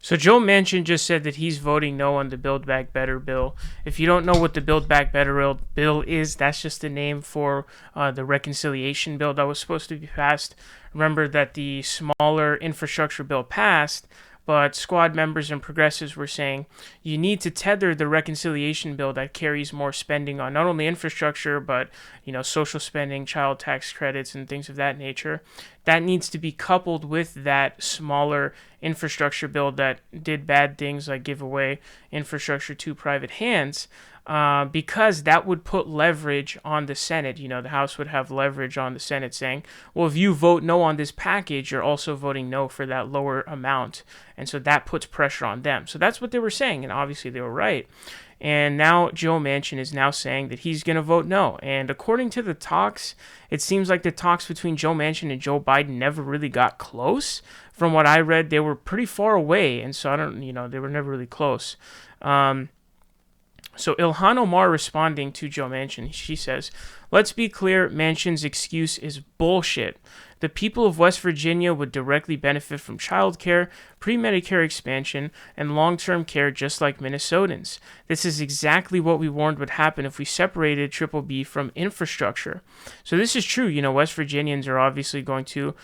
So Joe Manchin just said that he's voting no on the Build Back Better bill. If you don't know what the Build Back Better bill is, that's just the name for the reconciliation bill that was supposed to be passed. Remember that the smaller infrastructure bill passed, but squad members and progressives were saying you need to tether the reconciliation bill that carries more spending on not only infrastructure but social spending, child tax credits, and things of that nature. That needs to be coupled with that smaller infrastructure bill that did bad things like give away infrastructure to private hands. Because that would put leverage on the Senate. The House would have leverage on the Senate saying, well, if you vote no on this package, you're also voting no for that lower amount. And so that puts pressure on them. So that's what they were saying. And obviously they were right. And now Joe Manchin is now saying that he's going to vote no. And according to the talks, it seems like the talks between Joe Manchin and Joe Biden never really got close. From what I read, they were pretty far away. And so they were never really close. So Ilhan Omar responding to Joe Manchin, she says, let's be clear, Manchin's excuse is bullshit. The people of West Virginia would directly benefit from childcare, pre-Medicare expansion, and long-term care just like Minnesotans. This is exactly what we warned would happen if we separated BBB from infrastructure. So this is true. West Virginians are obviously going to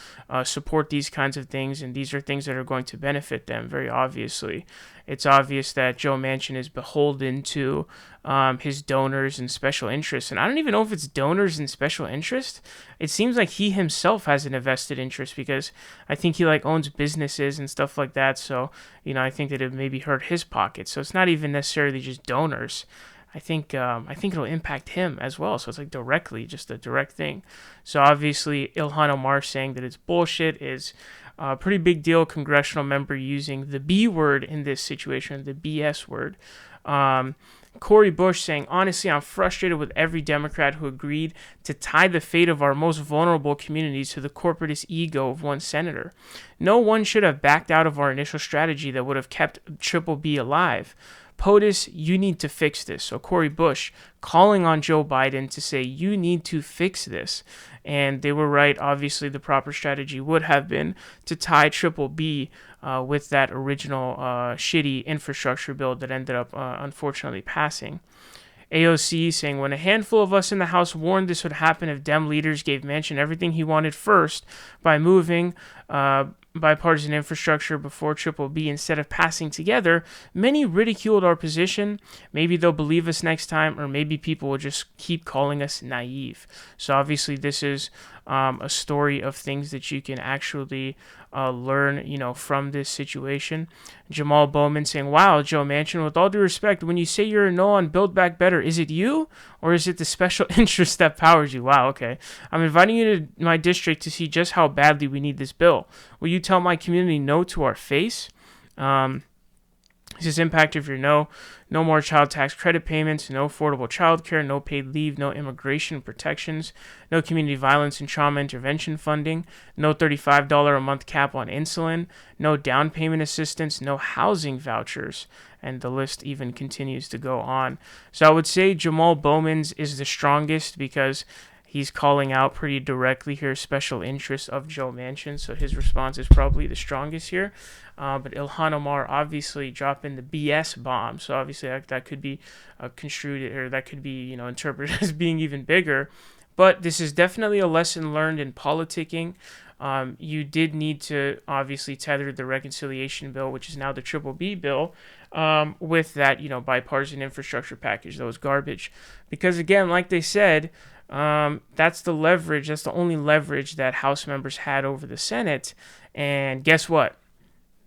support these kinds of things, and these are things that are going to benefit them, very obviously. It's obvious that Joe Manchin is beholden to his donors and special interests. And I don't even know if it's donors and special interest. It seems like he himself has an invested interest because I think he owns businesses and stuff like that. So, I think that it maybe hurt his pockets. So it's not even necessarily just donors. I think it'll impact him as well. So it's directly, just a direct thing. So obviously Ilhan Omar saying that it's bullshit is a pretty big deal. Congressional member using the B word in this situation, the BS word. Cori Bullsh saying, honestly, I'm frustrated with every Democrat who agreed to tie the fate of our most vulnerable communities to the corporatist ego of one senator. No one should have backed out of our initial strategy that would have kept BBB alive. POTUS, you need to fix this. So Cori Bullsh calling on Joe Biden to say, you need to fix this. And they were right. Obviously, the proper strategy would have been to tie BBB with that original shitty infrastructure bill that ended up unfortunately passing. AOC saying, when a handful of us in the House warned this would happen if Dem leaders gave Manchin everything he wanted first by moving bipartisan infrastructure before BBB instead of passing together, many ridiculed our position. Maybe they'll believe us next time, or maybe people will just keep calling us naive. So obviously this is a story of things that you can actually learn, from this situation. Jamaal Bowman saying, wow, Joe Manchin, with all due respect, when you say you're a no on Build Back Better, is it you or is it the special interest that powers you? Wow, okay. I'm inviting you to my district to see just how badly we need this bill. Will you tell my community no to our face? This is impact if you're no more child tax credit payments, no affordable child care, no paid leave, no immigration protections, no community violence and trauma intervention funding, no $35 a month cap on insulin, no down payment assistance, no housing vouchers, and the list even continues to go on. So I would say Jamaal Bowman's is the strongest because he's calling out pretty directly here special interests of Joe Manchin, so his response is probably the strongest here. But Ilhan Omar obviously dropping the BS bomb, so obviously that could be construed, or that could be interpreted as being even bigger. But this is definitely a lesson learned in politicking. You did need to obviously tether the reconciliation bill, which is now the BBB bill, with that bipartisan infrastructure package that was garbage, because again, like they said. That's the leverage. That's the only leverage that House members had over the Senate. And guess what?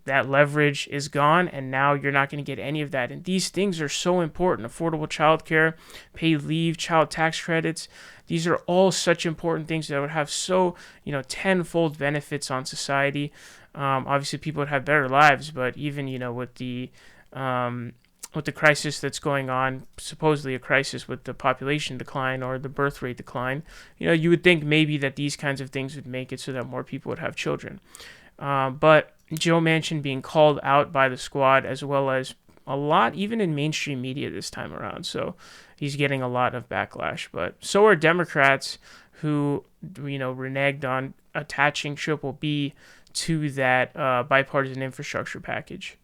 That leverage is gone, and now you're not going to get any of that. And these things are so important. Affordable child care, paid leave, child tax credits. These are all such important things that would have so, tenfold benefits on society. Obviously, people would have better lives, but even, with the crisis that's going on, supposedly a crisis with the population decline or the birth rate decline, you would think maybe that these kinds of things would make it so that more people would have children. But Joe Manchin being called out by the squad, as well as a lot, even in mainstream media this time around. So he's getting a lot of backlash. But so are Democrats who, reneged on attaching BBB to that bipartisan infrastructure package.